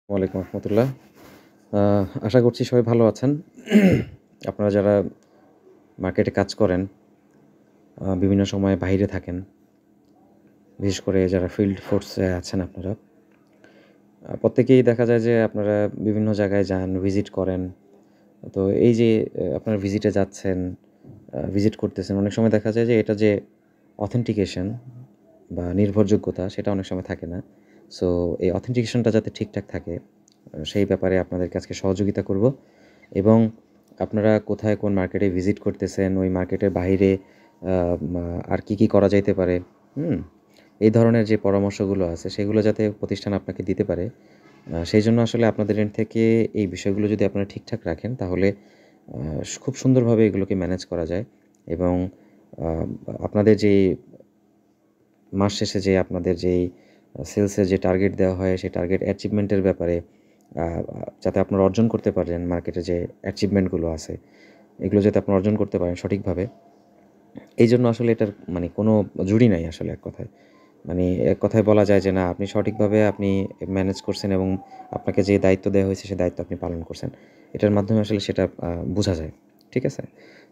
ওয়ালাইকুম রহমতুল্লাহ। আশা করছি সবাই ভালো আছেন। আপনারা যারা মার্কেটে কাজ করেন, বিভিন্ন সময়ে বাহিরে থাকেন, বিশেষ করে যারা ফিল্ড ফোর্সে আছেন আপনারা, প্রত্যেকেই দেখা যায় যে আপনারা বিভিন্ন জায়গায় যান, ভিজিট করেন। তো এই যে আপনারা ভিজিটে যাচ্ছেন, ভিজিট করতেছেন, অনেক সময় দেখা যায় যে এটা যে অথেন্টিকেশন বা নির্ভরযোগ্যতা সেটা অনেক সময় থাকে না। সো এই অথেন্টিকেশনটা যাতে ঠিকঠাক থাকে, সেই ব্যাপারে আপনাদেরকে আজকে সহযোগিতা করব। এবং আপনারা কোথায় কোন মার্কেটে ভিজিট করতেছেন, ওই মার্কেটের বাহিরে আর কি করা যাইতে পারে, হুম? এই ধরনের যে পরামর্শগুলো আছে সেগুলো যাতে প্রতিষ্ঠান আপনাকে দিতে পারে, সেই জন্য আসলে আপনাদের এন্ড থেকে এই বিষয়গুলো যদি আপনারা ঠিকঠাক রাখেন তাহলে খুব সুন্দরভাবে এগুলোকে ম্যানেজ করা যায়। এবং আ আপনাদের যেই মাস শেষে যে আপনাদের যেই সেলসের যে টার্গেট দেওয়া হয় সেই টার্গেট অ্যাচিভমেন্টের ব্যাপারে আ আ যাতে আপনারা অর্জন করতে পারেন, মার্কেটে যে অ্যাচিভমেন্টগুলো আছে এগুলো যাতে আপনারা অর্জন করতে পারেন সঠিকভাবে। এইজন্য আসলে এটার মানে কোনো জুড়ি নাই আসলে এক কথায়। মানে এক কথায় বলা যায় যে না, আপনি সঠিকভাবে আপনি ম্যানেজ করছেন এবং আপনাকে যে দায়িত্ব দেওয়া হয়েছে সে দায়িত্ব আপনি পালন করছেন। এটার মাধ্যমে আসলে সেটা বোঝা যায়। ঠিক আছে?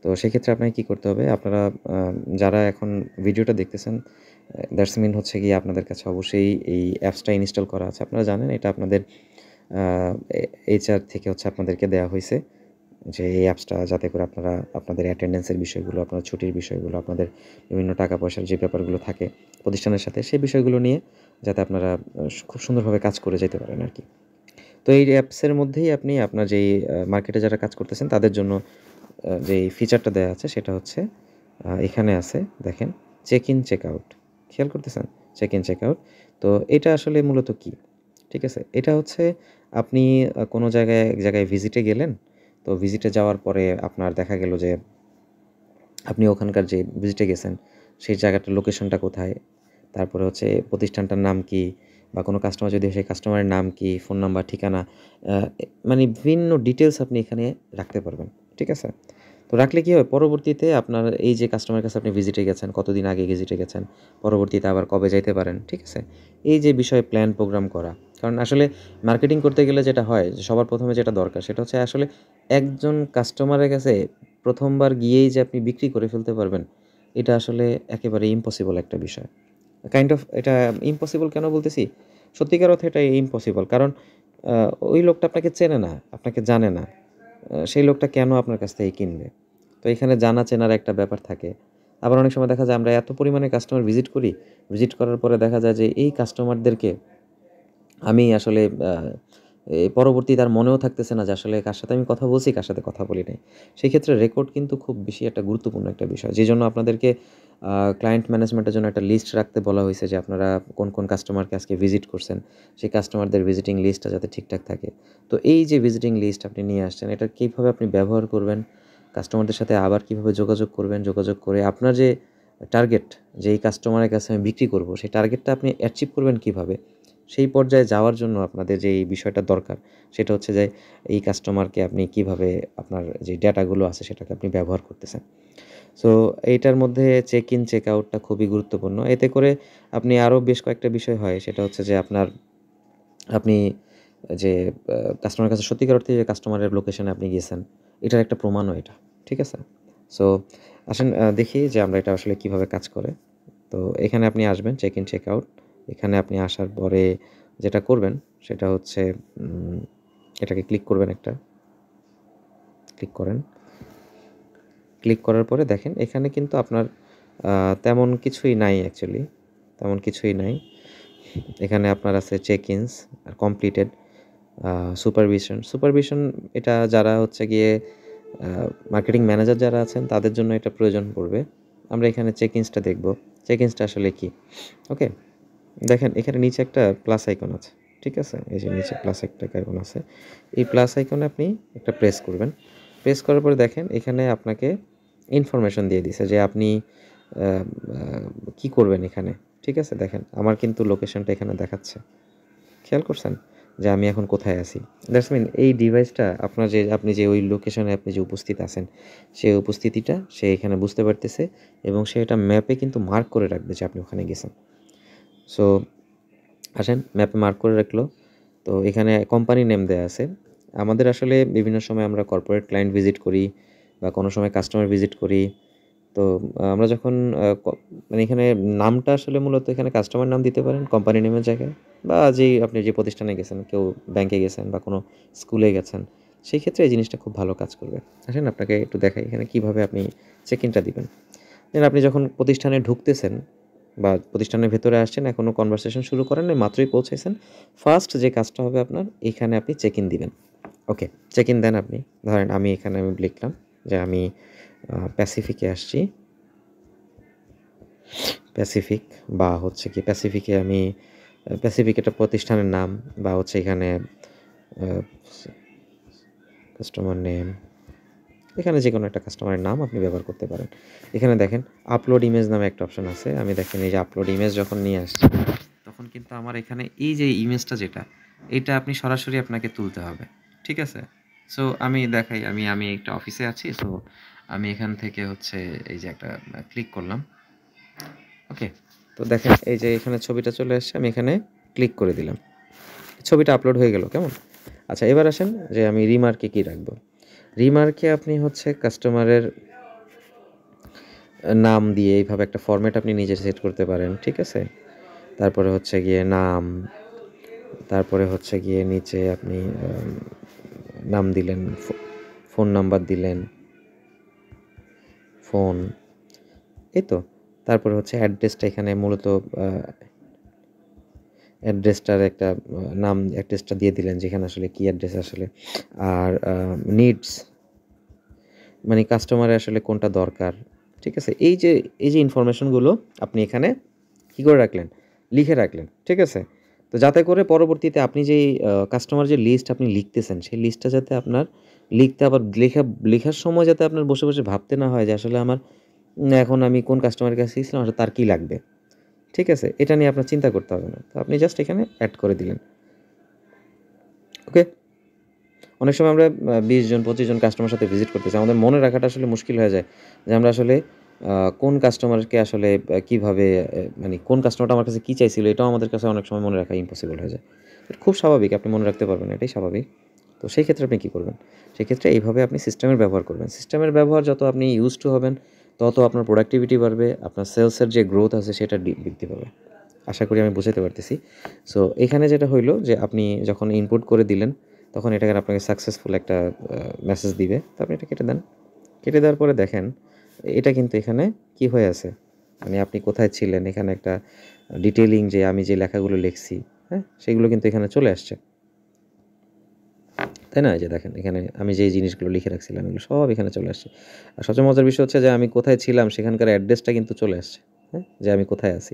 তো সেক্ষেত্রে আপনাকে কি করতে হবে? আপনারা আ যারা এখন ভিডিওটা দেখতেছেন, দ্যাটস মিন হচ্ছে গিয়ে আপনাদের কাছে অবশ্যই এই অ্যাপসটা ইনস্টল করা আছে। আপনারা জানেন এটা আপনাদের আ এইচআর থেকে হচ্ছে আপনাদেরকে দেয়া হইছে। যে এই অ্যাপসটা যাতে করে আপনারা আপনাদের অ্যাটেন্ডেন্সের বিষয়গুলো, আপনার ছুটির বিষয়গুলো, আপনাদের বিভিন্ন টাকা-পয়সার যে ব্যাপারগুলো থাকে প্রতিষ্ঠানের সাথে, সেই বিষয়গুলো নিয়ে যাতে আপনারা খুব সুন্দরভাবে কাজ করে যেতে পারেন আরকি। তো এই অ্যাপসের মধ্যেই আপনি আপনার যেই মার্কেটে যারা কাজ করতেছেন তাদের জন্য যেই ফিচারটা দেয়া আছে সেটা হচ্ছে এখানে আছে দেখেন, চেক ইন, চেক আউট। খেয়াল করতেছেন? Check in, check out. তো এটা আসলে মূলত কি? ঠিক আছে? এটা হচ্ছে আপনি কোনো জায়গায় এক জায়গায় ভিজিটে গেলেন। তো ভিজিটে যাওয়ার পরে আপনার দেখা গেল যে আপনি ওখানকার যে ভিজিটে গেছেন, সেই জায়গাটার লোকেশনটা কোথায়? তারপরে হচ্ছে প্রতিষ্ঠানটার নাম কি? বা কোনো কাস্টমার যদি সেই কাস্টমারের নাম কি? ফোন নাম্বার, ঠিকানা, আ মানে বিভিন্ন ডিটেইলস আপনি এখানে রাখতে পারবেন। ঠিক আছে? তো রাখলে কি হবে? পরবর্তীতে আপনার এই যে কাস্টমারের কাছে আপনি ভিজিটে গেছেন, কতদিন আগে ভিজিটে গেছেন, পরবর্তীতে আবার কবে যাইতে পারেন। ঠিক আছে? এই যে বিষয়ে প্ল্যান প্রোগ্রাম করা। কারণ আসলে মার্কেটিং করতে গেলে যেটা হয় যে সবার ১ম এ যেটা দরকার সেটা হচ্ছে আসলে একজন কাস্টমারের কাছে ১ম বার গিয়েই যে আপনি বিক্রি করে ফেলতে পারবেন, এটা আসলে একেবারে ইম্পসিবল একটা বিষয়। কাইন্ড অফ এটা ইম্পসিবল কেন বলতেছি? সত্যিকার অর্থে এটা ইম্পসিবল। কারণ আ ওই লোকটা আপনাকে চেনে না, আপনাকে জানে না। সেই লোকটা কেন আপনার কাছ থেকে কিনবে? তো এখানে জানা চেনার একটা ব্যাপার থাকে। আবার অনেক সময় দেখা যায় আমরা এত পরিমাণে কাস্টমার ভিজিট করি, ভিজিট করার পরে দেখা যায় যে এই কাস্টমারদেরকে আমি আসলে পরবর্তীতে আর মনেও থাকতেছে না যে আসলে কার সাথে আমি কথা বলছি, কার সাথে কথা বলি নাই। সেক্ষেত্রে রেকর্ড কিন্তু খুব বেশি একটা গুরুত্বপূর্ণ একটা বিষয়। যেজন্য আপনাদেরকে ক্লায়েন্ট ম্যানেজমেন্টের জন্য একটা লিস্ট রাখতে বলা হইছে যে আপনারা কোন কাস্টমারকে আজকে ভিজিট করছেন, সেই কাস্টমারদের ভিজিটিং লিস্টটা যাতে ঠিকঠাক থাকে। তো এই যে ভিজিটিং লিস্ট আপনি নিয়ে আসছেন, এটা কিভাবে আপনি ব্যবহার করবেন, কাস্টমারদের সাথে আবার কিভাবে যোগাযোগ করবেন, যোগাযোগ করে আপনার যে টার্গেট, যে এই কাস্টমারের কাছে আমি বিক্রি করব, সেই টার্গেটটা আপনি অ্যাচিভ করবেন কিভাবে? সেই পর্যায়ে যাওয়ার জন্য আপনাদের যে এই বিষয়টা দরকার, সেটা হচ্ছে যে এই কাস্টমারকে আপনি কিভাবে আপনার যে ডেটাগুলো আছে সেটাকে আপনি ব্যবহার করতেছেন। সো এইটার মধ্যে চেক ইন, চেক আউটটা খুবই গুরুত্বপূর্ণ। এতে করে আপনি আরও বেশ কয়েকটা বিষয় হয় সেটা হচ্ছে যে আপনি যে কাস্টমারের কাছে সত্যিকার অর্থে যে কাস্টমারের লোকেশনে আপনি গিয়েছেন, এটার একটা প্রমাণও এটা। ঠিক আছে? সো আসেন দেখি যে আমরা এটা আসলে কিভাবে কাজ করে। তো এখানে আপনি আসবেন চেক ইন, চেক আউট। এখানে আপনি আসার পরে যেটা করবেন সেটা হচ্ছে উম এটাকে ক্লিক করবেন একটা। ক্লিক করেন। ক্লিক করার পরে দেখেন এখানে কিন্তু আপনার আ তেমন কিছুই নাই অ্যাকচুয়ালি। তেমন কিছুই নাই। এখানে আপনার আছে চেক ইনস আর কমপ্লিটেড, আ সুপারভিশন। সুপারভিশন এটা যারা হচ্ছে গিয়ে আ মার্কেটিং ম্যানেজার যারা আছেন তাদের জন্য এটা প্রয়োজন পড়বে। আমরা এখানে চেক ইনসটা দেখব। চেক ইনসটা আসলে কি? ওকে? দেখেন এখানে নিচে একটা প্লাস আইকন আছে। ঠিক আছে? এই যে নিচে প্লাস একটা আইকন আছে। এই প্লাস আইকনে আপনি একটা প্রেস করবেন। প্রেস করার পরে দেখেন এখানে আপনাকে ইনফরমেশন দিয়ে দিছে যে আপনি আ আ কি করবেন এখানে। ঠিক আছে? দেখেন আমার কিন্তু লোকেশনটা এখানে দেখাচ্ছে। খেয়াল করছেন? যে আমি এখন কোথায় আছি। দ্যাটস মিন এই ডিভাইসটা আপনি যে ওই লোকেশনে আপনি যে উপস্থিত আছেন, সেই উপস্থিতিটা সে এখানে বুঝতে পারতেছে এবং সে এটা ম্যাপে কিন্তু মার্ক করে রাখবে যে আপনি ওখানে গেছেন। সো আসেন ম্যাপে মার্ক করে রাখলো। তো এখানে কোম্পানি নেম দেয়া আছে। আমাদের আসলে বিভিন্ন সময় আমরা কর্পোরেট ক্লায়েন্ট ভিজিট করি বা কোনো সময় কাস্টমার ভিজিট করি। তো আমরা যখন মানে এখানে নামটা আসলে মূলত এখানে কাস্টমার নাম দিতে পারেন কোম্পানি নেমের জায়গায়, বা আপনি যে প্রতিষ্ঠানে গেছেন, কেউ ব্যাংকে গেছেন বা কোনো স্কুলে গেছেন, সেই ক্ষেত্রে এই জিনিসটা খুব ভালো কাজ করবে। আসেন আপনাকে একটু দেখাই এখানে কিভাবে আপনি চেক ইনটা দিবেন। দেন আপনি যখন প্রতিষ্ঠানে ঢুকতেছেন বা প্রতিষ্ঠানের ভেতরে আসছেন, এখনও কনভারসেশন শুরু করেন নাই, মাত্রই পৌঁছেছেন, ফার্স্ট যে কাজটা হবে আপনার, এখানে আপনি চেক ইন দিবেন। ওকে, চেক ইন দেন আপনি। ধরেন আমি এখানে লিখলাম যে আমি প্যাসিফিকে আসছি, প্যাসিফিক, বা হচ্ছে কি প্যাসিফিকে আমি প্যাসিফিক একটা প্রতিষ্ঠানের নাম, বা হচ্ছে এখানে কাস্টমার নেম, এখানে যে কোনো একটা কাস্টমারের নাম আপনি ব্যবহার করতে পারেন। এখানে দেখেন আপলোড ইমেজ নামে একটা অপশন আছে। আমি দেখেন এই যে আপলোড ইমেজ যখন নিয়ে আসছি, তখন কিন্তু আমার এখানে এই যে ইমেজটা যেটা, এটা আপনি সরাসরি আপনাকে তুলতে হবে। ঠিক আছে? সো আমি দেখাই, আমি একটা অফিসে আছি। সো আমি এখান থেকে হচ্ছে এই যে একটা ক্লিক করলাম। ওকে, তো দেখেন এই যে এখানে ছবিটা চলে আসছে, আমি এখানে ক্লিক করে দিলাম, ছবিটা আপলোড হয়ে গেল। কেমন? আচ্ছা, এবার আসেন যে আমি রিমার্কে কি রাখবো। রিমার্কে আপনি হচ্ছে কাস্টমারের নাম দিয়ে এইভাবে একটা ফরম্যাট আপনি নিজে সেট করতে পারেন। ঠিক আছে? তারপরে হচ্ছে গিয়ে নাম, তারপরে হচ্ছে গিয়ে নিচে আপনি নাম দিলেন, ফোন নাম্বার দিলেন, ফোন, এই তো। তারপরে হচ্ছে অ্যাড্রেসটা, এখানে মূলত অ্যাড্রেসটার একটা নাম, অ্যাড্রেসটা দিয়ে দিলেন যেখানে আসলে কী অ্যাড্রেস আসলে। আর নিডস, মানে কাস্টমারের আসলে কোনটা দরকার। ঠিক আছে? এই যে ইনফরমেশনগুলো আপনি এখানে কী করে রাখলেন? লিখে রাখলেন। ঠিক আছে? তো যাতে করে পরবর্তীতে আপনি যেই কাস্টমার যে লিস্ট আপনি লিখতেছেন, সেই লিস্টটা যাতে আপনার লিখতে আবার লেখার সময় যাতে আপনার বসে, বসে ভাবতে না হয় যে আসলে আমার এখন আমি কোন কাস্টমারের কাছে গেছিলাম, আসলে তার কী লাগবে। ঠিক আছে? এটা নিয়ে আপনার চিন্তা করতে হবে না। তো আপনি জাস্ট এখানে অ্যাড করে দিলেন। ওকে? অনেক সময় আমরা ২০ জন ২৫ জন কাস্টমারের সাথে ভিজিট করতেছি। আমাদের মনে রাখাটা আসলে মুশকিল হয়ে যায় যে আমরা আসলে কোন কাস্টমারকে আসলে কিভাবে মানে কোন কাস্টমারটা আমার কাছে কী চাইছিল, এটাও আমাদের কাছে অনেক সময় মনে রাখা ইম্পসিবল হয়ে যায়। এটা খুব স্বাভাবিক, আপনি মনে রাখতে পারবেন না, এটাই স্বাভাবিক। তো সেই ক্ষেত্রে আপনি কী করবেন? সেক্ষেত্রে এইভাবে আপনি সিস্টেমের ব্যবহার করবেন। সিস্টেমের ব্যবহার যত আপনি ইউজড টু হবেন, তত আপনার প্রোডাক্টিভিটি বাড়বে, আপনার সেলসের যে গ্রোথ আছে সেটা বৃদ্ধি পাবে। আশা করি আমি বুঝাতে পারতেছি। সো এখানে যেটা হইলো যে আপনি যখন ইনপুট করে দিলেন, তখন এটাকে আপনাকে সাকসেসফুল একটা মেসেজ দিবে। তো আপনি এটা কেটে দেন। কেটে দেওয়ার পরে দেখেন এটা কিন্তু এখানে কি হয়ে আছে, মানে আপনি কোথায় ছিলেন, এখানে একটা ডিটেইলিং যে আমি যে লেখাগুলো লিখছি, হ্যাঁ? সেগুলো কিন্তু এখানে চলে আসছে। তাই না? এই যে দেখেন এখানে আমি যেই জিনিসগুলো লিখে রাখছিলাম এগুলো সব এখানে চলে আসছে। আর সবচেয়ে মজার বিষয় হচ্ছে যে আমি কোথায় ছিলাম সেখানকার অ্যাড্রেসটা কিন্তু চলে আসছে, হ্যাঁ? যে আমি কোথায় আছি।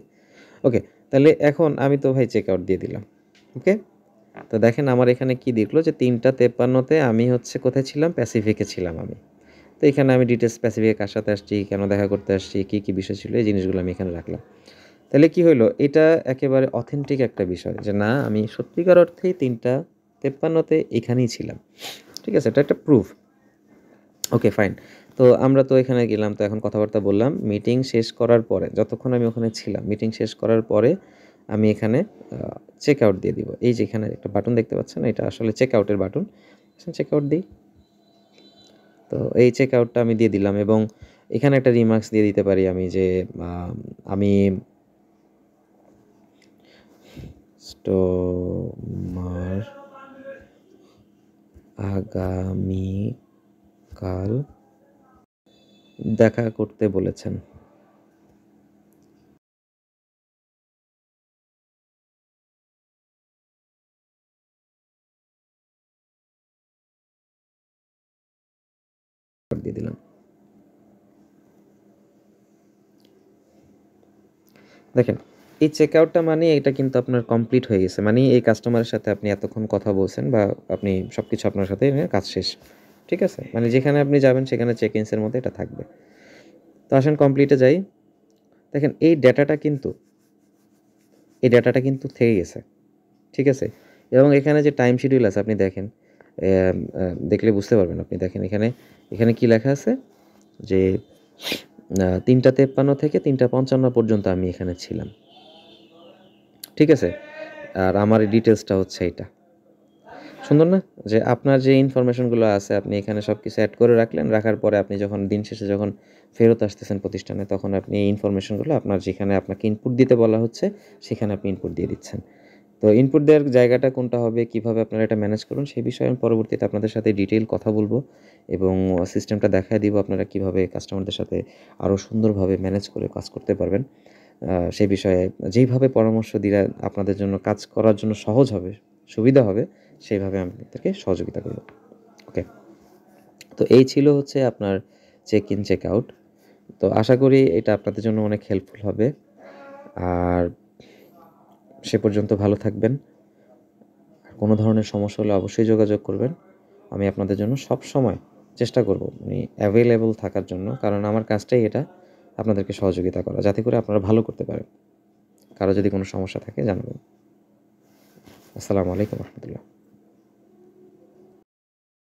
ওকে, তাহলে এখন আমি তো ভাই চেক আউট দিয়ে দিলাম। ওকে? তো দেখেন আমার এখানে কি দেখলো যে ৩টা ৫৩-তে আমি হচ্ছে কোথায় ছিলাম? প্যাসিফিকে ছিলাম আমি। তো এখানে আমি ডিটেইলস প্যাসিফিকে কার সাথে আসছি, কেন দেখা করতে আসছি, কী, কী বিষয় ছিল, এই জিনিসগুলো আমি এখানে রাখলাম। তাহলে কি হইলো? এটা একেবারে অথেন্টিক একটা বিষয় যে না, আমি সত্যিকার অর্থেই ৩টা ৫৩-তে এখানেই ছিলাম। ঠিক আছে? এটা একটা প্রুফ। ওকে, ফাইন। তো আমরা তো এখানে গেলাম, তো এখন কথাবার্তা বললাম। মিটিং শেষ করার পরে, যতক্ষণ আমি ওখানে ছিলাম, মিটিং শেষ করার পরে আমি এখানে চেক আউট দিয়ে দিব। এই যে এখানে একটা বাটন দেখতে পাচ্ছেন, এটা আসলে চেক আউটের বাটন। চেক আউট দিই। তো এই চেক আউটটা আমি দিয়ে দিলাম এবং এখানে একটা রিমার্কস দিয়ে দিতে পারি আমি যে আমি স্টোমার আগামীকাল দেখা করতে বলেছেন। দিয়ে দিলাম। দেখেন, এই চেক আউটটা মানে এটা কিন্তু আপনার কমপ্লিট হয়ে গেছে। মানে এই কাস্টমারের সাথে আপনি এতক্ষণ কথা বলছেন বা আপনি সবকিছু আপনার সাথে কাজ শেষ। ঠিক আছে? মানে যেখানে আপনি যাবেন সেখানে চেক ইনসের মধ্যে এটা থাকবে। তো আসেন কমপ্লিটে যাই। দেখেন এই ডেটাটা কিন্তু থেকে গেছে। ঠিক আছে? এবং এখানে যে টাইম শিডিউল আছে আপনি দেখেন, দেখলে বুঝতে পারবেন। আপনি দেখেন এখানে কি লেখা আছে যে ৩টা ৫৩ থেকে ৩টা ৫৫ পর্যন্ত আমি এখানে ছিলাম। ঠিক আছে? আর আমার ডিটেইলসটা হচ্ছে এইটা। সুন্দর না? যে আপনার যে ইনফরমেশনগুলো আছে আপনি এখানে সবকিছু এড করে রাখলেন। রাখার পরে আপনি যখন দিন শেষে যখন ফেরত আসতেছেন প্রতিষ্ঠানে তখন আপনি এই ইনফরমেশনগুলো আপনার যেখানে আপনাকে ইনপুট দিতে বলা হচ্ছে সেখানে আপনি ইনপুট দিয়ে দিচ্ছেন। তো ইনপুট দেওয়ার জায়গাটা কোনটা হবে, কিভাবে আপনারা এটা ম্যানেজ করুন সেই বিষয়ে আমি পরবর্তীতে আপনাদের সাথে ডিটেইল কথা বলব এবং সিস্টেমটা দেখায় দিব আপনারা কিভাবে কাস্টমারদের সাথে আরও সুন্দরভাবে ম্যানেজ করে কাজ করতে পারবেন। সেই বিষয়ে যেইভাবে পরামর্শ দিলে আপনাদের জন্য কাজ করার জন্য সহজ হবে, সুবিধা হবে সেইভাবে আমি আপনাদেরকে সহযোগিতা করব। ওকে। তো এই ছিল হচ্ছে আপনার চেক ইন, চেক আউট। তো আশা করি এটা আপনাদের জন্য অনেক হেল্পফুল হবে। আর সে পর্যন্ত ভালো থাকবেন। আর কোনো ধরনের সমস্যা হলে অবশ্যই যোগাযোগ করবেন। আমি আপনাদের জন্য সবসময় চেষ্টা করব মানে অ্যাভেইলেবল থাকার জন্য। কারণ আমার কাজটাই এটা আপনাদেরকে সহযোগিতা করা। যাতে করে আপনারা ভালো করতে পারেন। কারো যদি কোনো সমস্যা থাকে জানাবেন। আসসালামু আলাইকুম ওয়া রাহমাতুল্লাহ।